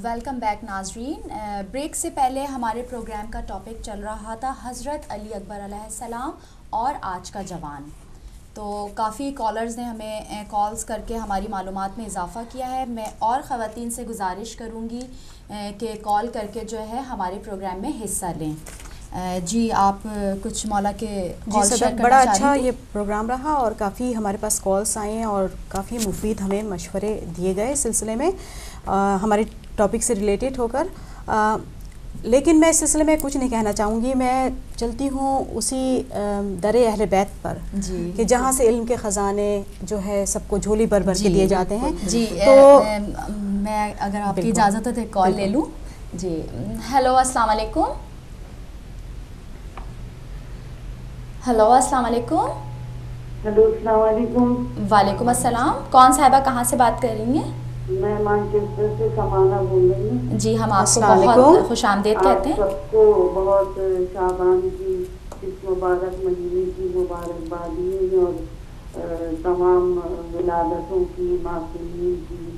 Welcome back ناظرین. Break سے پہلے ہمارے پروگرام کا ٹاپک چل رہا تھا حضرت علی اکبر علیہ السلام اور آج کا جوان. تو کافی کالرز نے ہمیں کالز کر کے ہماری معلومات میں اضافہ کیا ہے. میں اور خواتین سے گزارش کروں گی کہ کال کر کے جو ہے ہمارے پروگرام میں حصہ لیں. جی آپ کچھ مولا کے کال شیئر کرنا بڑا چاہ اچھا رہی تھیں؟ یہ پروگرام رہا اور کافی ہمارے پاس کالس آئے ہیں اور کافی مفید ہمیں مشورے دیے گئے اس سلسلے میں ہمارے ٹاپک سے ریلیٹڈ ہو کر. لیکن میں اس سلسلے میں کچھ نہیں کہنا چاہوں گی. میں چلتی ہوں اسی در اہل بیت پر جی کہ جہاں سے علم کے خزانے جو ہے سب کو جھولی بھر بھر کے دیے جاتے ہیں. جی تو میں اگر آپ کی اجازت ہو تو ایک کال لے لوں. جی ہیلو السلام علیکم. ہیلو السلام علیکم. ہیلو السلام علیکم. وعلیکم السلام. کون صاحبہ کہاں سے بات کر رہی ہیں؟ میں مانچسٹر سے سمانہ بول رہی ہوں. جی ہم آپ کو السلام بہت علیکم. خوش آمدید کہتے ہیں. آپ سب کو بہت شعبان کی اس مبارک مہینے کی مبارکبادی اور تمام ولادتوں کی معصومین کی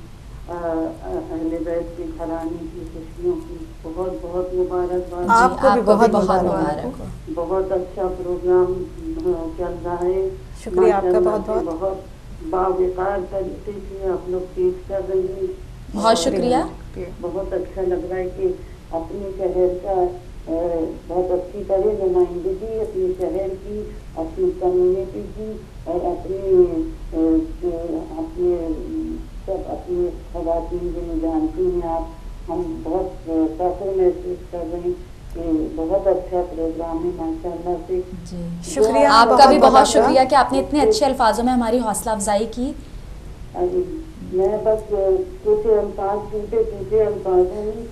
اہل بیت کے گھرانے کی خوشیوں کی بہت بہت مبارکباد. آپ کو بھی بہت بہت مبارک ہو. بہت اچھا پروگرام چل رہا ہے. شکریہ آپ کا بہت بہت. بہت باوقار طریقے سے آپ لوگ پیش کر رہی ہیں. بہت شکریہ. بہت اچھا لگ رہا ہے کہ اپنے شہر کا بہت اچھی طرح نمائندگی اپنے شہر کی اپنی کمیونٹی کی اور سب اپنے خواتین جو جانتی ہیں آپ ہم بہت فخر محسوس کر رہے ہیں کہ بہت اچھا پروگرام ہے ماشاء اللہ سے. جی شکریہ آپ کا بھی بہت شکریہ کہ آپ نے اتنے اچھے الفاظوں میں ہماری حوصلہ افزائی کی. میں بس کچھ الفاظ ٹوٹے الفاظوں میں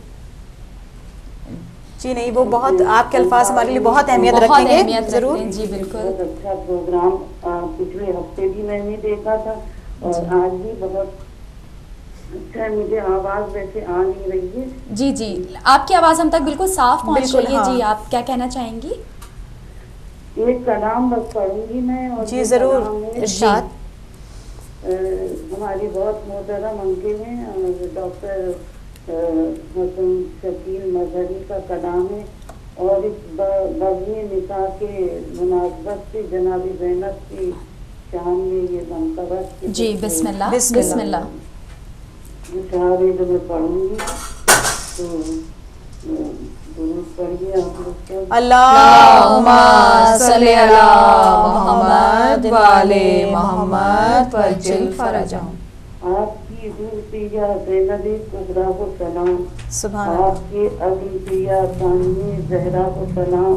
جی نہیں وہ بہت آپ کے الفاظ ہمارے لیے بہت اہمیت رکھیں گے ضرور. جی بالکل. بہت اچھا پروگرام پچھلے ہفتے بھی میں نے دیکھا تھا اور آج بھی بہت اچھا. مجھے آواز ویسے آ نہیں رہی ہے. جی جی آپ کی آواز ہم تک بالکل صاف پہنچ رہی ہے. ہاں. جی آپ کیا کہنا چاہیں گی؟ ایک کلام بس پڑھوں گی میں اور جی ضرور ارشاد. ہماری بہت محترم انکل ہیں ڈاکٹر حسن شکیل مظہری کا کلام ہے اور اس بزم نکاح کے مناسبت سے جناب زینب کی شان میں یہ منقبت. جی بسم اللہ بسم اللہ. اشارے جو میں پڑھوں گی تو درود پڑھیے آپ لوگ سب. اللہم صلی علی محمد و آل محمد وعجل فرجہم. آپ کی روح پہ یا زینب کبریٰ کو سلام. سبحان اللہ. آپ کے علی پہ یا ثانی زہرا کو سلام.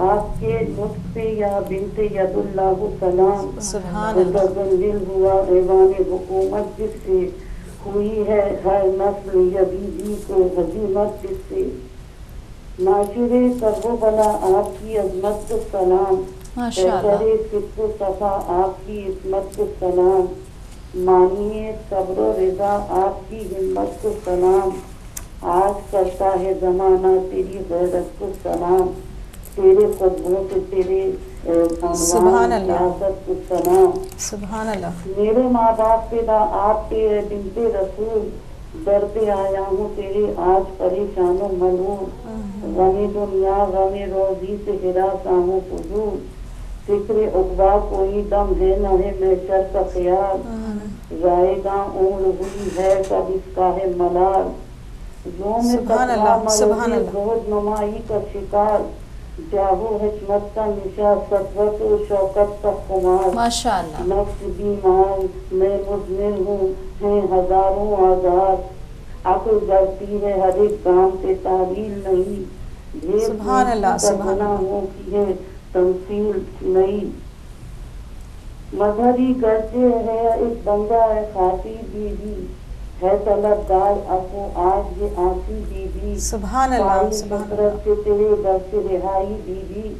آپ کے لطف پہ یا بنت ید اللہ کو سلام. سبحان اللہ. دل ہوا ایوان حکومت جس سے ہوئی ہے ہر نسل یزیدی کو ہزیمت جس سے. ناشر سرو و بلا آپ کی عظمت کو سلام. پیکر صدق و صفا آپ کی عصمت کو سلام. مانی صبر و رضا آپ کی ہمت کو سلام. آج کرتا ہے زمانہ تیری غیرت کو سلام. تیرے قدموں سے تیرے سبحان اللہ. سیاست کو سلام. سبحان اللہ. میرے ماں باپ پہ آپ کے بنت رسول در پہ آیا ہوں تیرے آج پریشان و ملول. غمی دنیا غم روزی سے ہراساں ہوں فضول. فکر عقبا کوئی دم ہے نہ ہے محشر کا خیال. رائے گاں عمر ہوئی ہے کب اس کا ہے ملال. سبحان اللہ. سبحان اللہ. زہد نمائی کا شکار. جاہو حکمت کا نشا سطوت و شوکت کا خمار. ماشاء اللہ. نفس بیمار میں مزمل ہوں ہیں ہزاروں آزاد. عقل ڈرتی ہے ہر ایک کام سے تعلیل نہیں. سبحان اللہ. سبحان اللہ. گناہوں کی ہے تمثیل نہیں. مظہری گرجے ہے ایک بندہ ہے خاطی بیوی ہے طلبگار افو آج یہ آنسی بیوی. سبحان اللہ. سبحان اللہ. سے تیرے در سے رہائی بیوی.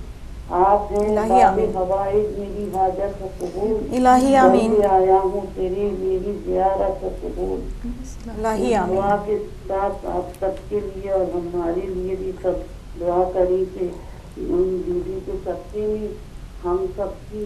آپ ہیں باب حوائج میری حاجت و قبول. الہی آمین. آیا ہوں تیری میری زیارت و قبول. الہی آمین. دعا کے ساتھ آپ سب کے لیے اور ہمارے لیے بھی سب دعا کریں کہ ان بیوی کے سب سے بھی ہم سب کی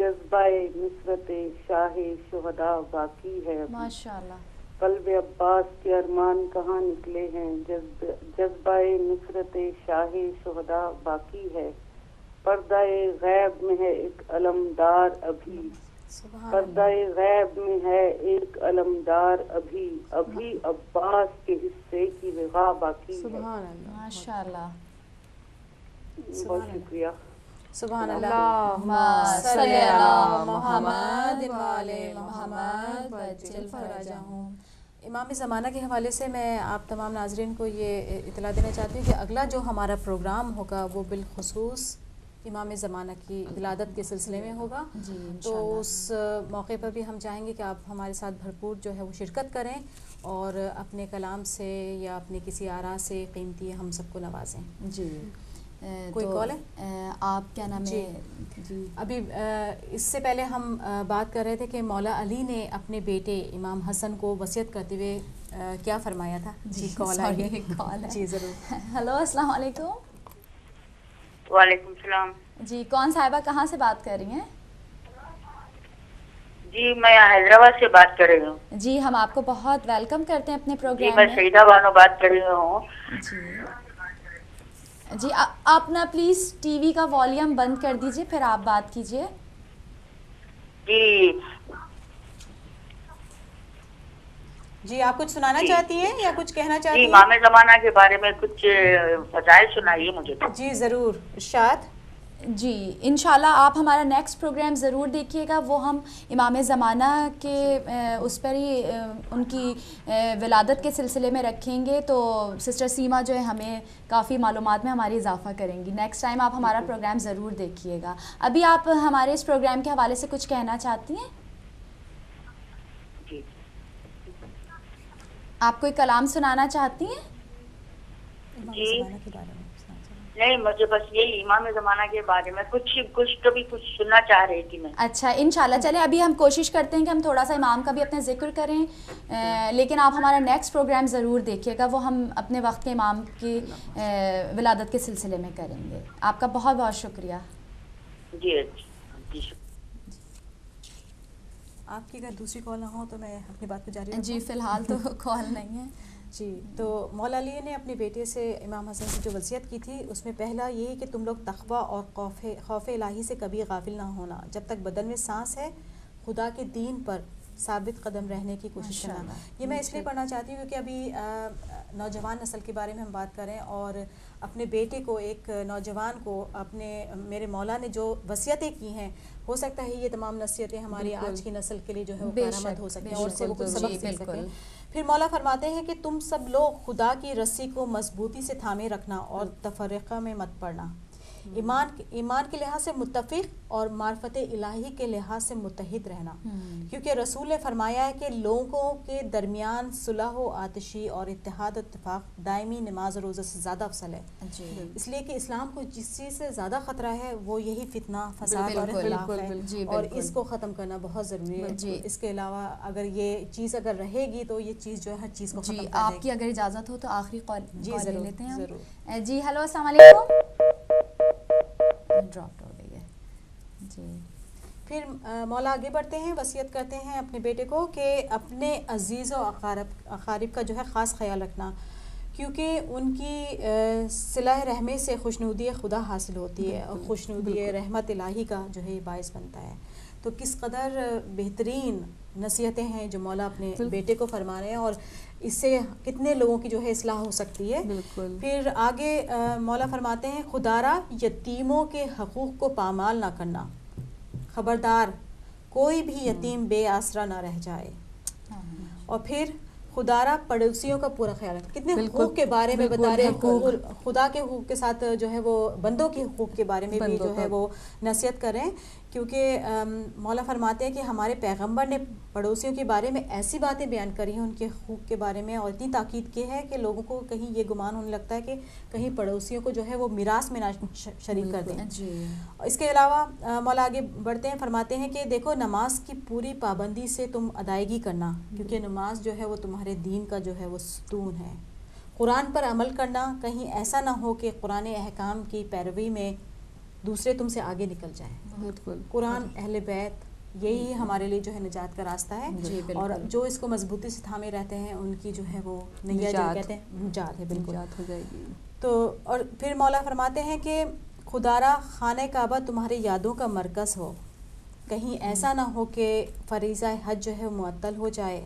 جذبۂ نصرت شاہ شہداء باقی ہے. ماشاء اللہ. قلب عباس کے ارمان کہاں نکلے ہیں. جذبۂ نصرت شاہ شہداء باقی ہے. پردہ غیب میں ہے ایک علمدار ابھی. پردہ غیب میں ہے ایک علمدار ابھی. ابھی عباس کے حصے کی وغا باقی ہے. سبحان اللہ. ماشاء اللہ. بہت شکریہ. سبحان اللہ. اللہم صلی علی محمد وعلی محمد وجل فرجہم. امام زمانہ کے حوالے سے میں آپ تمام ناظرین کو یہ اطلاع دینا چاہتی ہوں کہ اگلا جو ہمارا پروگرام ہوگا وہ بالخصوص امام زمانہ کی ولادت کے سلسلے میں ہوگا. جی تو اس موقع پر بھی ہم چاہیں گے کہ آپ ہمارے ساتھ بھرپور جو ہے وہ شرکت کریں اور اپنے کلام سے یا اپنے کسی آراء سے قیمتی ہم سب کو نوازیں. جی. کوئی کال ہے؟ آپ کیا نام ہے؟ جی ابھی اس سے پہلے ہم بات کر رہے تھے کہ مولا علی نے اپنے بیٹے امام حسن کو وصیت کرتے ہوئے کیا فرمایا تھا. جی کال آئی ہے. کال ہے. جی ضرور. ہلو السلام علیکم. وعلیکم السلام. جی کون صاحبہ کہاں سے بات کر رہی ہیں؟ جی میں حیدرآباد سے بات کر رہی ہوں. جی ہم آپ کو بہت ویلکم کرتے ہیں اپنے جی پروگرام میں میں. سعیدہ بانو بات کر رہی ہوں. جی جی آپ نا پلیز ٹی وی کا والیوم بند کر دیجئے پھر آپ بات کیجئے. جی جی آپ کچھ سنانا چاہتی ہیں یا کچھ کہنا جی چاہتی ہیں؟ امام زمانہ کے بارے میں کچھ فضائل سنائیے مجھے. جی ضرور. ارشاد. جی انشاءاللہ آپ ہمارا نیکسٹ پروگرام ضرور دیکھیے گا. وہ ہم امام زمانہ کے اس پر ہی ان کی ولادت کے سلسلے میں رکھیں گے. تو سسٹر سیما جو ہے ہمیں کافی معلومات میں ہماری اضافہ کریں گی. نیکسٹ ٹائم آپ ہمارا پروگرام ضرور دیکھیے گا. ابھی آپ ہمارے اس پروگرام کے حوالے سے کچھ کہنا چاہتی ہیں؟ جی آپ کوئی کلام سنانا چاہتی ہیں؟ جی نہیں مجھے بس یہی امام زمانہ کے بارے میں کچھ تو بھی کچھ سننا چاہ رہی تھی میں. اچھا انشاءاللہ. چلیں ابھی ہم کوشش کرتے ہیں کہ ہم تھوڑا سا امام کا بھی اپنے ذکر کریں, لیکن آپ ہمارا نیکسٹ پروگرام ضرور دیکھیے گا. وہ ہم اپنے وقت کے امام کی ولادت کے سلسلے میں کریں گے. آپ کا بہت بہت شکریہ. جی جی آپ کی اگر دوسری کال نہ ہو تو میں اپنی بات کو جاری رکھوں. جی فی الحال تو کال نہیں ہے. جی تو مولا علی نے اپنے بیٹے سے امام حسن سے جو وصیت کی تھی اس میں پہلا یہی کہ تم لوگ تقوی اور خوف الہی سے کبھی غافل نہ ہونا. جب تک بدن میں سانس ہے خدا کے دین پر ثابت قدم رہنے کی کوشش کرنا. یہ میں اس لیے پڑھنا چاہتی ہوں کیونکہ ابھی نوجوان نسل کے بارے میں ہم بات کریں اور اپنے بیٹے کو, ایک نوجوان کو اپنے میرے مولا نے جو وصیتیں کی ہیں, ہو سکتا ہے یہ تمام نصیحتیں ہماری آج کی نسل کے لیے جو ہے وہ کارآمد ہو سکیں اور سے وہ کچھ سبق سیکھ سکیں. پھر مولا فرماتے ہیں کہ تم سب لوگ خدا کی رسی کو مضبوطی سے تھامے رکھنا اور تفرقہ میں مت پڑنا. ایمان کے لحاظ سے متفق اور معرفت الہی کے لحاظ سے متحد رہنا, کیونکہ رسول نے فرمایا ہے کہ لوگوں کے درمیان صلح و آتشی اور اتحاد و اتفاق دائمی نماز و روزہ سے زیادہ افضل ہے. اس لیے کہ اسلام کو جس چیز سے زیادہ خطرہ ہے وہ یہی فتنہ فساد اور اختلاف ہے, اور اس کو ختم کرنا بہت ضروری ہے. اس کے علاوہ اگر یہ چیز اگر رہے گی تو یہ چیز جو ہے ہر چیز کو ختم کر دے گی. آپ کی اگر اجازت ہو تو آخری کال لے لیتے ہیں. ضرور. جی ہلو السلام علیکم. ڈراپ ہو گئی ہے. جی پھر مولا آگے بڑھتے ہیں, وصیت کرتے ہیں اپنے بیٹے کو کہ اپنے عزیز و اقارب کا جو ہے خاص خیال رکھنا, کیونکہ ان کی صلہ رحمی سے خوشنودی خدا حاصل ہوتی ہے اور خوشنودی رحمت الہی کا جو ہے باعث بنتا ہے. تو کس قدر بہترین نصیحتیں ہیں جو مولا اپنے بیٹے کو فرما رہے ہیں, اور اس سے کتنے لوگوں کی جو ہے اصلاح ہو سکتی ہے. پھر آگے مولا فرماتے ہیں خدارا یتیموں کے حقوق کو پامال نہ کرنا, خبردار کوئی بھی یتیم بے آسرا نہ رہ جائے. اور پھر خدارا پڑوسیوں کا پورا خیال رکھنا. کتنے حقوق کے بارے میں بتا رہے ہیں, خدا کے حقوق کے ساتھ جو ہے وہ بندوں کے حقوق کے بارے میں بھی جو ہے وہ نصیحت کریں, کیونکہ مولا فرماتے ہیں کہ ہمارے پیغمبر نے پڑوسیوں کے بارے میں ایسی باتیں بیان کری ہیں ان کے حقوق کے بارے میں, اور اتنی تاکید کی ہے کہ لوگوں کو کہیں یہ گمان ہونے لگتا ہے کہ کہیں پڑوسیوں کو جو ہے وہ میراث میں نہ شریک کر دیں. اس کے علاوہ مولا آگے بڑھتے ہیں, فرماتے ہیں کہ دیکھو نماز کی پوری پابندی سے تم ادائیگی کرنا, کیونکہ نماز جو ہے وہ تمہارے دین کا جو ہے وہ ستون ہے. قرآن پر عمل کرنا, کہیں ایسا نہ ہو کہ قرآن احکام کی پیروی میں دوسرے تم سے آگے نکل جائیں. بالکل قرآن، اہل بیت، یہی ہمارے لیے جو ہے نجات کا راستہ ہے. جی بالکل. اور جو اس کو مضبوطی سے تھامے رہتے ہیں ان کی جو ہے وہ نیا جو کہتے ہیں نجات ہے. بالکل نجات ہو جائے گی. تو اور پھر مولا فرماتے ہیں کہ خدارا خانہ کعبہ تمہاری یادوں کا مرکز ہو، کہیں ایسا نہ ہو کہ فریضہ حج جو ہے معطل ہو جائے.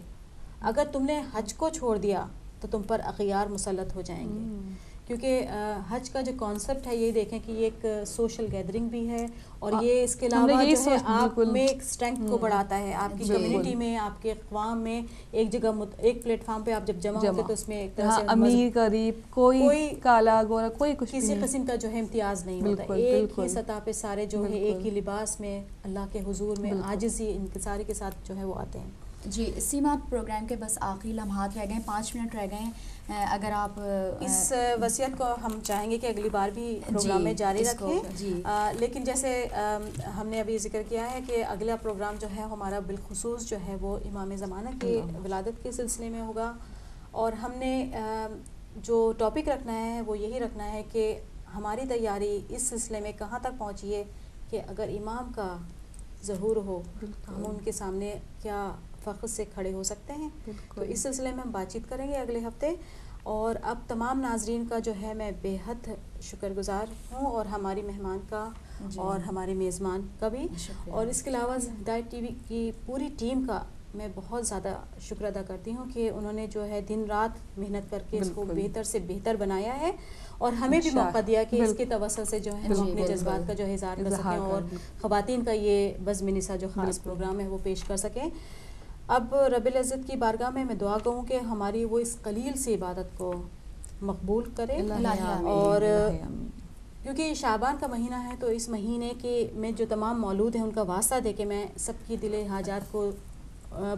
اگر تم نے حج کو چھوڑ دیا تو تم پر اغیار مسلط ہو جائیں گے. کیونکہ حج کا جو کانسیپٹ ہے یہ دیکھیں کہ یہ ایک سوشل گیدرنگ بھی ہے اور یہ اس کے علاوہ جو ہے آپ میں ایک اسٹرینتھ کو بڑھاتا ہے. آپ کی کمیونٹی میں، آپ کے اقوام میں ایک جگہ ایک پلیٹ فارم پہ آپ جب جمع ہوتے تو اس میں ایک طرح سے امیر غریب کوئی کالا گورا کوئی کچھ کسی قسم کا جو ہے امتیاز نہیں ہوتا. ایک ہی سطح پہ سارے جو ہے ایک ہی لباس میں اللہ کے حضور میں عاجزی انکساری کے ساتھ جو ہے وہ آتے ہیں. جی سیما، پروگرام کے بس آخری لمحات رہ گئے ہیں، 5 منٹ رہ گئے ہیں. اگر آپ اس وصیت کو ہم چاہیں گے کہ اگلی بار بھی پروگرام میں جاری رکھیں. لیکن جیسے ہم نے ابھی ذکر کیا ہے کہ اگلا پروگرام جو ہے ہمارا بالخصوص جو ہے وہ امام زمانہ کی ولادت کے سلسلے میں ہوگا. اور ہم نے جو ٹاپک رکھنا ہے وہ یہی رکھنا ہے کہ ہماری تیاری اس سلسلے میں کہاں تک پہنچی ہے کہ اگر امام کا ظہور ہو ہم ان کے سامنے کیا فخر سے کھڑے ہو سکتے ہیں. تو اس سلسلے میں ہم بات چیت کریں گے اگلے ہفتے. اور اب تمام ناظرین کا جو ہے میں بے حد شکر گزار ہوں، اور ہماری مہمان کا اور ہمارے میزبان کا بھی، اور اس کے علاوہ ہدایت ٹی وی کی پوری ٹیم کا میں بہت زیادہ شکر ادا کرتی ہوں کہ انہوں نے جو ہے دن رات محنت کر کے اس کو بہتر سے بہتر بنایا ہے اور ہمیں بھی موقع دیا کہ اس کے توسط سے جو ہے ہم اپنے جذبات کا جو ہے اظہار کر سکیں اور خواتین کا یہ بزم نساء جو خاص پروگرام ہے وہ پیش کر سکیں. اب رب العزت کی بارگاہ میں دعا کروں کہ ہماری وہ اس قلیل سی عبادت کو مقبول کرے. اور کیونکہ شعبان کا مہینہ ہے تو اس مہینے کے میں جو تمام مولود ہیں ان کا واسطہ دے کے میں سب کی دل حاجات کو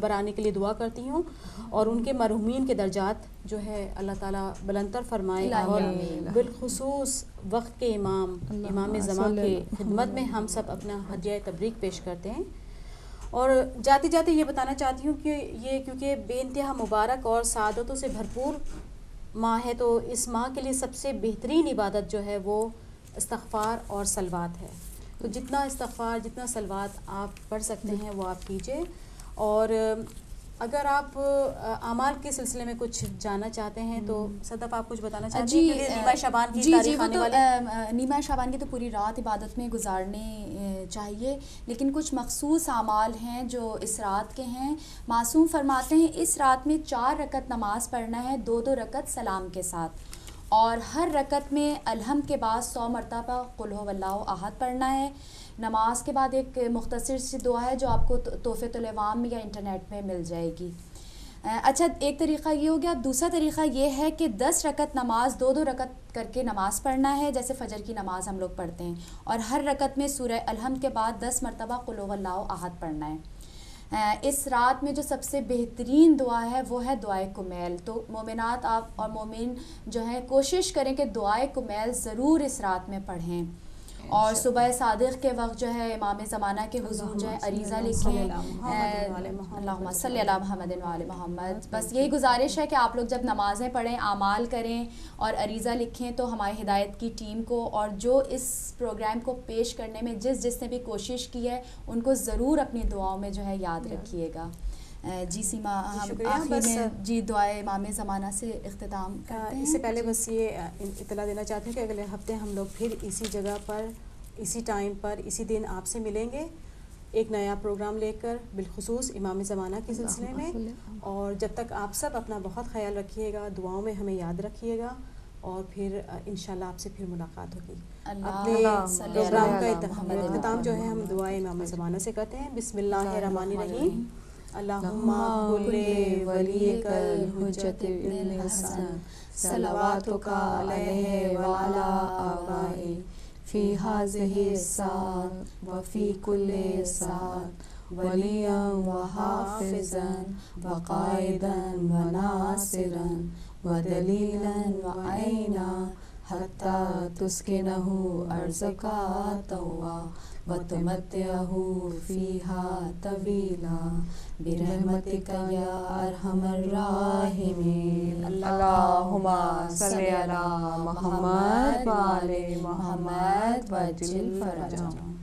برانے کے لیے دعا کرتی ہوں اور ان کے مرحومین کے درجات جو ہے اللہ تعالیٰ بلندتر فرمائے. اور بالخصوص وقت کے امام زمان کی خدمت میں ہم سب اپنا ہدیہ تبریک پیش کرتے ہیں. اور جاتے جاتے یہ بتانا چاہتی ہوں کہ یہ کیونکہ بے انتہا مبارک اور سعادتوں سے بھرپور ماہ ہے تو اس ماہ کے لیے سب سے بہترین عبادت جو ہے وہ استغفار اور صلوات ہے. تو جتنا استغفار جتنا صلوات آپ پڑھ سکتے ہیں وہ آپ کیجئے. اور اگر آپ اعمال کے سلسلے میں کچھ جاننا چاہتے ہیں تو صدف آپ کچھ بتانا چاہتے ہیں کہ نیمہ شعبان کی تاریخ آنے والے نیمہ شعبان کی تو پوری رات عبادت میں گزارنے چاہیے، لیکن کچھ مخصوص اعمال ہیں جو اس رات کے ہیں. معصوم فرماتے ہیں اس رات میں 4 رکعت نماز پڑھنا ہے، 2 رکعت سلام کے ساتھ، اور ہر رکعت میں الحمد کے بعد 100 مرتبہ قل هو اللہ احد پڑھنا ہے. نماز کے بعد ایک مختصر سی دعا ہے جو آپ کو تحفۃ العوام یا انٹرنیٹ میں مل جائے گی. اچھا، ایک طریقہ یہ ہو گیا. دوسرا طریقہ یہ ہے کہ 10 رکعت نماز 2 رکعت کر کے نماز پڑھنا ہے، جیسے فجر کی نماز ہم لوگ پڑھتے ہیں، اور ہر رکعت میں سورہ الحمد کے بعد 10 مرتبہ قل هو اللہ احد پڑھنا ہے. اس رات میں جو سب سے بہترین دعا ہے وہ ہے دعائے کمیل. تو مومنات آپ اور مومن جو ہیں کوشش کریں کہ دعائے کمیل ضرور اس رات میں پڑھیں، اور صبح صادق کے وقت جو ہے امام زمانہ کے حضور جو ہے عریضہ لکھیں، اللہم صلی علی محمد وعلی محمد. بس یہی گزارش ہے کہ آپ لوگ جب نمازیں پڑھیں اعمال کریں اور عریضہ لکھیں تو ہماری ہدایت کی ٹیم کو اور جو اس پروگرام کو پیش کرنے میں جس نے بھی کوشش کی ہے ان کو ضرور اپنی دعاؤں میں جو ہے یاد رکھیے گا. جی سیما، ہم آخر میں جی دعائے امام زمانہ سے اختتام کرتے ہیں. اس سے پہلے بس یہ اطلاع دینا چاہتے ہیں کہ اگلے ہفتے ہم لوگ پھر اسی جگہ پر اسی ٹائم پر اسی دن آپ سے ملیں گے ایک نیا پروگرام لے کر بالخصوص امام زمانہ کے سلسلے میں. اور جب تک آپ سب اپنا بہت خیال رکھیے گا، دعاؤں میں ہمیں یاد رکھیے گا، اور پھر انشاءاللہ آپ سے پھر ملاقات ہوگی. اپنے پروگرام کا اختتام جو ہے ہم دعائے امام زمانہ سے کرتے ہیں. بسم اللہ الرحمن الرحیم. اللہم کل ولیک الحجۃ ابن الحسن صلواتک علیہ وعلی آبائہ فی ہذہ الساعۃ وفی کل ساعۃ ولیٰ وحافظا وقائدا وناصرا ودلیلا وعینا حتى تسكنه أرزك طوعا وتمتعه فيها طويلا برحمتك يا أرحم الراحمين. اللهم صل على محمد وآل محمد وعجل فرجهم.